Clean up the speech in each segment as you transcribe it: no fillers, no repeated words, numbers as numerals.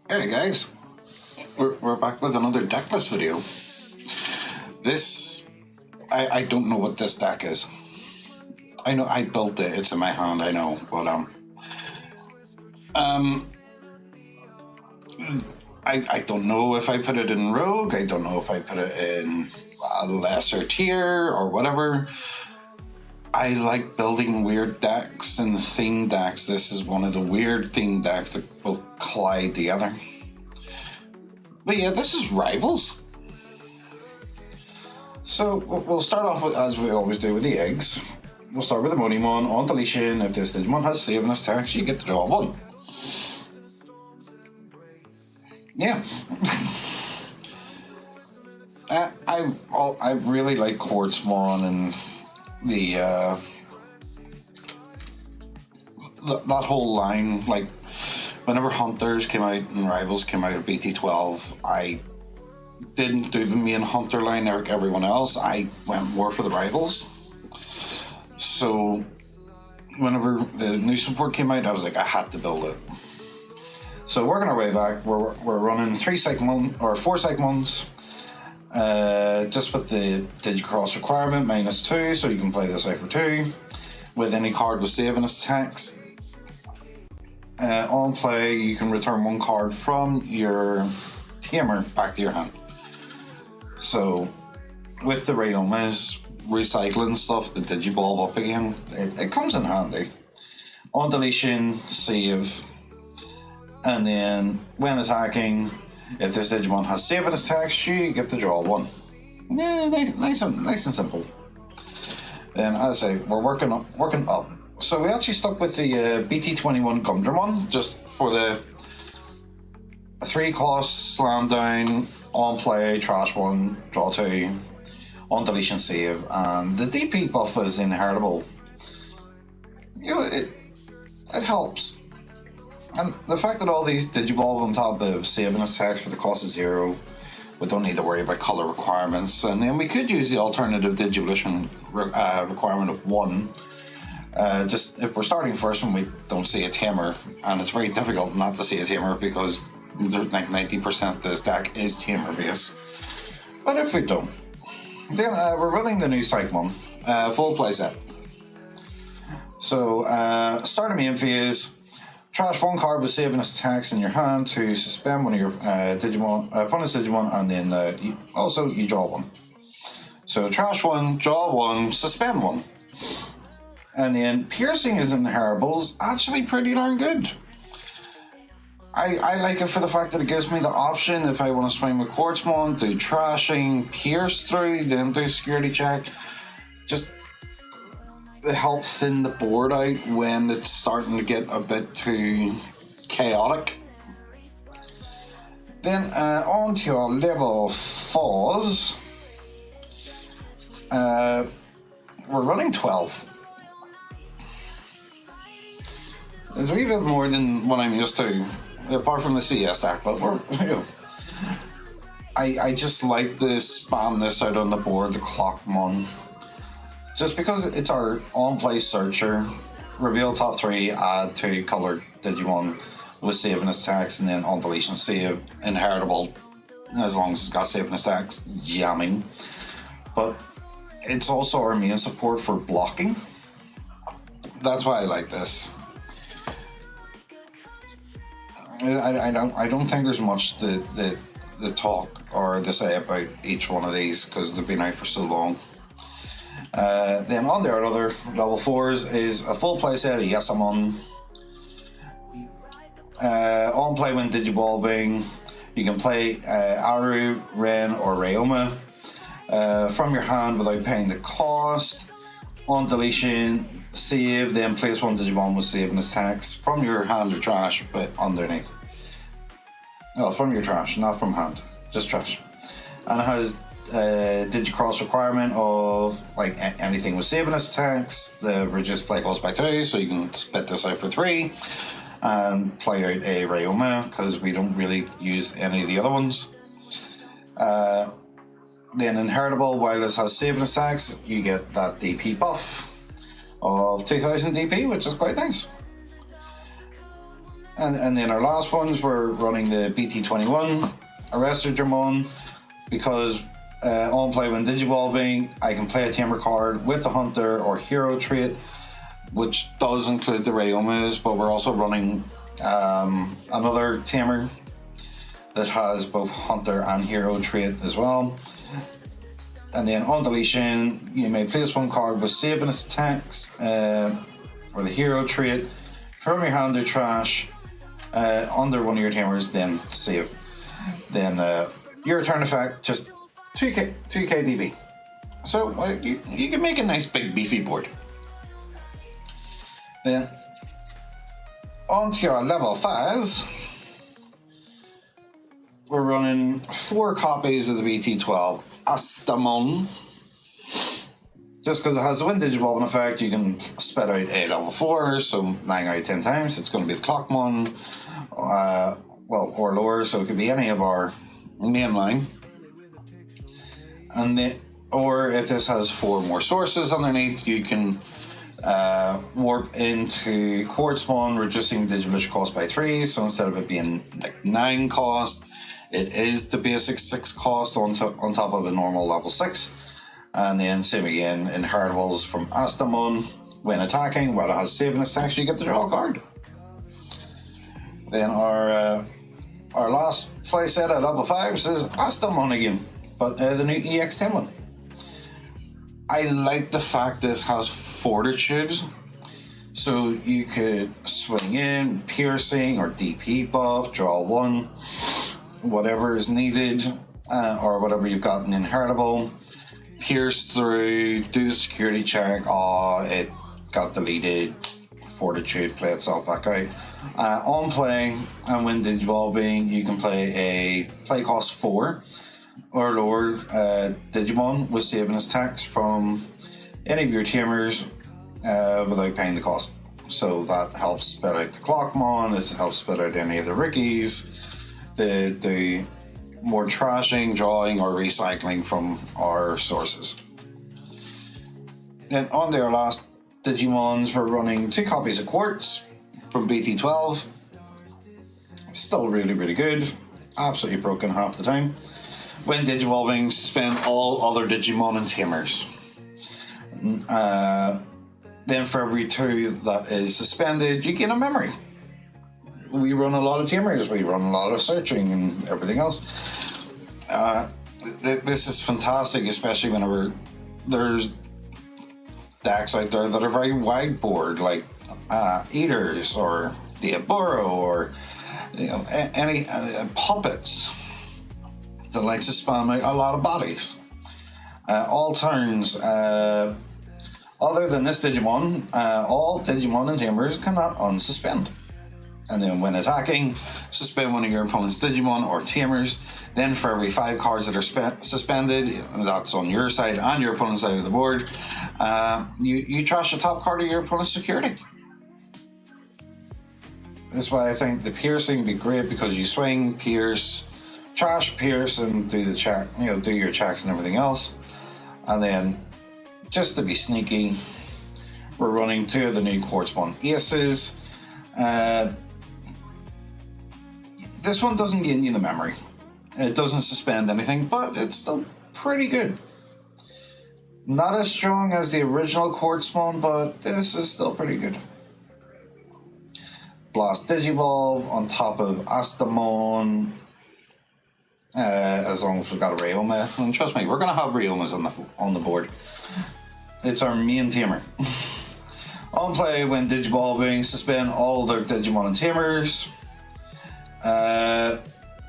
Hey guys, we're back with another decklist video. This, I don't know what this deck is. I know I built it, it's in my hand, I know, but I don't know if I put it in Rogue, I don't know if I put it in a lesser tier or whatever. I like building weird decks and theme decks. This is one of the weird theme decks that both collide together. But yeah, this is Rivals. So we'll start off with, as we always do with the eggs. We'll start with the Monimon. On deletion, if this Digimon has save in its text, you get to draw one. Yeah. I really like Quartzmon and that whole line. Like whenever Hunters came out and Rivals came out of BT12, I didn't do the main Hunter line like everyone else. I went more for the Rivals. So whenever the new support came out, I was like, I had to build it. So working our way back, we're running 4 Cyclones. Just with the Digicross requirement, -2, so you can play this out for 2. With any card with save in its text. On play, you can return 1 card from your tamer back to your hand. So, with the Ryomas recycling stuff, the Digivolve up again, it comes in handy. On deletion, save, and then when attacking, if this Digimon has save in its text, you get to draw 1. Yeah, nice and simple. Then, as I say, we're working up. So we actually stuck with the BT21 Gumdramon, just for the 3 cost, slam down, on play, trash 1, draw 2, on deletion, save, and the DP buff is inheritable. You know, it helps. And the fact that all these Digivolve on top of saving its text for the cost of 0, we don't need to worry about color requirements. And then we could use the alternative Digivolution requirement of 1. Just if we're starting first and we don't see a tamer, and it's very difficult not to see a tamer because like 90% of this deck is tamer base. But if we don't, then we're running the new Cyclone full playset. So starting main phase, trash 1 card with saving its attacks in your hand to suspend one of your opponent's Digimon, and then you draw 1. So trash 1, draw 1, suspend 1. And then piercing is inheritables, actually pretty darn good. I like it for the fact that it gives me the option, if I want to swing with Quartzmon, do trashing, pierce through, then do security check. Just to help thin the board out when it's starting to get a bit too chaotic. Then on to our level 4s. We're running 12. It's a wee bit more than what I'm used to, apart from the CS deck, but I just like to spam this out on the board, the Clockmon. Just because it's our on-play searcher, reveal top 3, add 2 colored Digimon with saving its text, and then on deletion save, inheritable, as long as it's got saving its text, jamming. But it's also our main support for blocking. That's why I like this. I don't think there's much the talk or the say about each one of these because they've been out for so long. Then on their other level 4s is a full playset of Yesamon. On play when Digivolving, you can play Aru, Ren, or Ryoma from your hand without paying the cost. On deletion, save, then place 1 Digimon with saving its text from your hand or trash, but underneath. No, from your trash, not from hand, just trash. And it has Digicross requirement of like anything with saving its text, the reduced play cost by 2, so you can split this out for 3 and play out a Ryoma because we don't really use any of the other ones. Then inheritable, while this has saving its text, you get that DP buff of 2000 DP, which is quite nice. And then our last ones, we're running the BT21 Arrested Dramon, because on play when digivolving, I can play a tamer card with the hunter or hero trait, which does include the Rayomas, but we're also running another tamer that has both hunter and hero trait as well. And then on deletion, you may place one card with saving its attacks or the hero trait from your hand or trash under one of your tamers, then save. Then your return effect, just 2k DB. So you can make a nice big beefy board. Then onto your level 5s, we're running 4 copies of the BT12 Astamon. Just because it has the Wind Digivolving effect, you can spit out a level 4, so 9 out of 10 times it's going to be the Clockmon, or lower, so it could be any of our main line. And then, or if this has 4 more sources underneath, you can warp into Quartzmon, reducing Digivolution cost by 3. So instead of it being like 9 cost, it is the basic 6 cost on top of a normal level 6. And then same again, inheritables from Astamon. When attacking, while it has saving attacks, you get to draw a card. Then our last playset at level 5s is Astamon again, but the new EX10 one. I like the fact this has Fortitude, so you could swing in, piercing or DP buff, draw 1, whatever is needed, or whatever you've got an inheritable. Pierce through, do the security check. Oh, it got deleted. Fortitude, play itself back out. On play and when digivolving, you can play a play cost 4 or lower Digimon with saving attacks from any of your tamers without paying the cost. So that helps spit out the Clockmon, it helps spit out any of the Rickies, the more trashing, drawing, or recycling from our sources. Then on to our last Digimons, we're running 2 copies of Quartz from BT12. Still really, really good. Absolutely broken half the time. When digivolving, suspend all other Digimon and tamers. Then for every 2 that is suspended, you gain a memory. We run a lot of tamers, we run a lot of searching and everything else. This is fantastic, especially whenever there's decks out there that are very wide board, like Eaters or Diaboro or any puppets that likes to spam out a lot of bodies. All turns, other than this Digimon, all Digimon and tamers cannot unsuspend. And then when attacking, suspend one of your opponent's Digimon or tamers. Then for every 5 cards that are suspended, that's on your side and your opponent's side of the board, you trash the top card of your opponent's security. That's why I think the piercing would be great, because you swing, pierce, trash, pierce, and do the check, do your checks and everything else. And then, just to be sneaky, we're running 2 of the new Quartzmon Aces. This one doesn't gain you the memory. It doesn't suspend anything, but it's still pretty good. Not as strong as the original Quartzmon, but this is still pretty good. Blast Digivolve on top of Astamon, as long as we've got a Ryoma. And trust me, we're going to have Ryomas on the board. It's our main tamer. On play, when digivolving, suspend all their Digimon and tamers.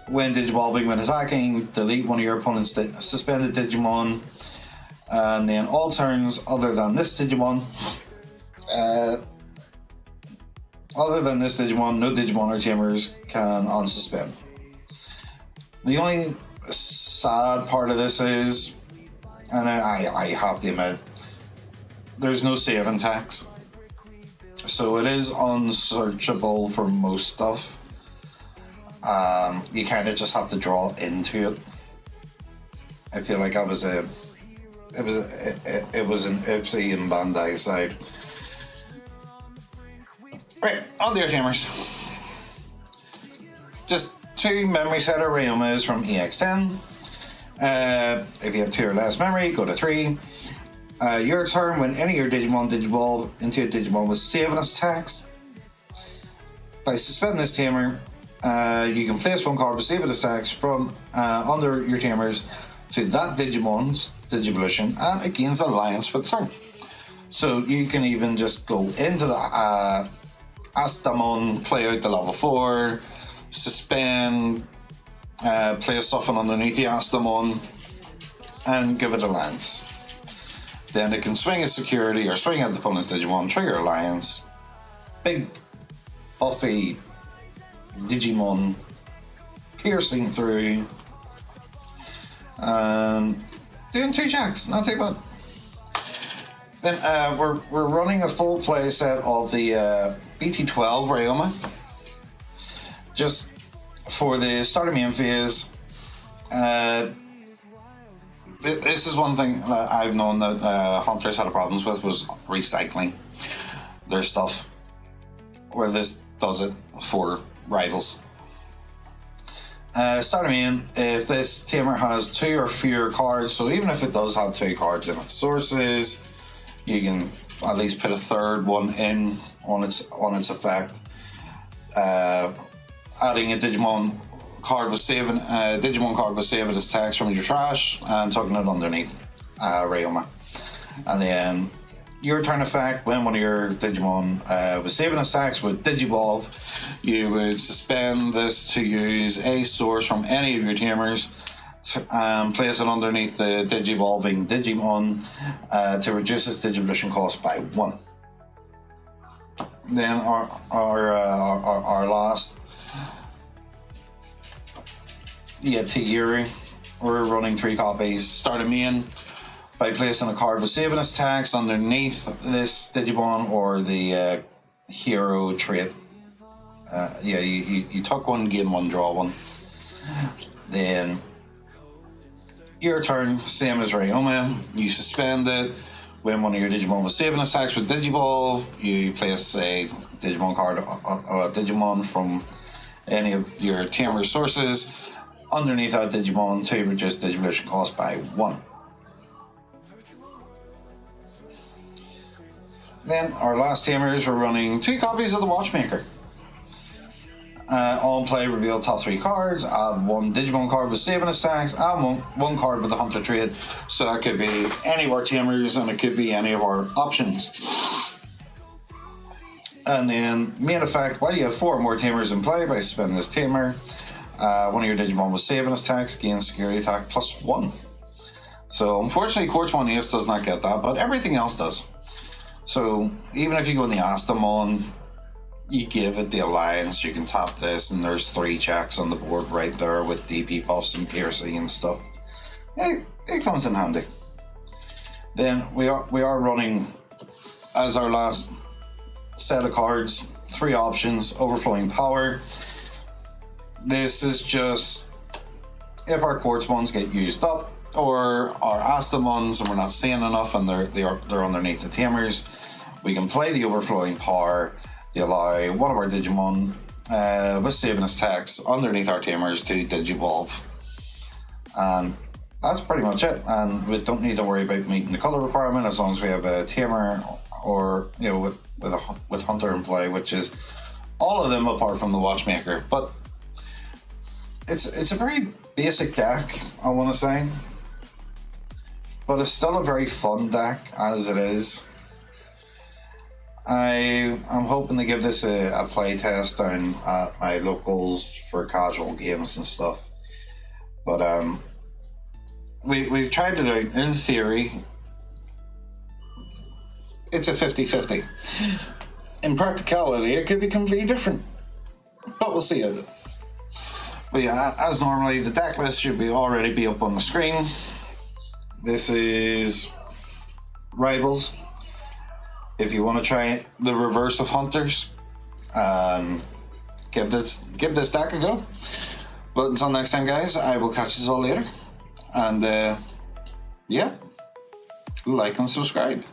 When digivolving, when attacking, delete one of your opponent's suspended Digimon. And then all turns other than this Digimon. No Digimon or tamers can unsuspend. The only sad part of this is, and I have to admit, there's no saving tax. So it is unsearchable for most stuff. You kind of just have to draw into it. I feel like it was an Ipsy and Bandai side. Right, on to your tamers. just 2 memory setter Ryomas from EX10. If you have 2 or less memory, go to 3. Your turn, when any of your Digimon Digivolve into a Digimon with saving attacks. By suspending this tamer, you can place 1 card with saving attacks from under your tamers to that Digimon's Digivolution, and it gains alliance for the turn. So you can even just go into the Astamon, play out the level 4, suspend, place something underneath the Astamon, and give it alliance. Then it can swing its security or swing at the opponent's Digimon, trigger alliance. Big, buffy Digimon piercing through and doing 2 checks, not too bad. Then we're running a full play set of the BT12 Ryoma. Just for the start of main phase. This is one thing that I've known that hunters had problems with, was recycling their stuff, where this does it for rivals. Start of main, if this tamer has 2 or fewer cards, so even if it does have 2 cards in its sources, you can at least put a 3rd one in on its effect. Adding a Digimon card with saving its attacks from your trash and tucking it underneath Ryoma. And then your turn effect, when one of your Digimon was saving its attacks with Digivolve, you would suspend this to use a source from any of your tamers and place it underneath the Digivolving Digimon to reduce its Digivolution cost by 1. Then our last Tigiri, we're running 3 copies. Start a main by placing a card with saving its attacks underneath this Digimon or the hero trait. You tuck 1, gain 1, draw 1. Then your turn, same as Ryoma, you suspend it. When one of your Digimon was saving attacks with Digivolve, you place a Digimon card, a Digimon from any of your tamer sources underneath that Digimon to reduce Digivolution cost by 1. Then our last tamers, we're running 2 copies of the Watchmaker. On play, reveal top 3 cards, add 1 Digimon card with saving attacks, add 1 card with the Hunter trait. So that could be any of our tamers and it could be any of our options. And then main effect, while you have 4 more tamers in play, by suspending this tamer, one of your Digimon with saving attacks gains security attack plus 1. So unfortunately Quartz 1 Ace does not get that, but everything else does. So even if you go in the Astamon, you give it the alliance, you can tap this and there's 3 checks on the board right there with DP buffs and piercing and stuff. It comes in handy. Then we are running, as our last set of cards, 3 options. Overflowing Power. This is just if our Quartz ones get used up, or our Astamons and we're not seeing enough and they're underneath the tamers, we can play the Overflowing Power. They allow one of our Digimon with saving attacks underneath our tamers to Digivolve. And that's pretty much it. And we don't need to worry about meeting the color requirement as long as we have a tamer or with Hunter in play, which is all of them apart from the Watchmaker. But it's a very basic deck, I want to say. But it's still a very fun deck as it is. I'm hoping to give this a play test down at my locals for casual games and stuff. But we've tried it out. In theory, it's a 50-50. In practicality, it could be completely different. But we'll see it. But yeah, as normally, the deck list should already be up on the screen. This is Rivals. If you want to try the reverse of Hunters, give this deck a go. But until next time, guys, I will catch you all later. And yeah, like and subscribe.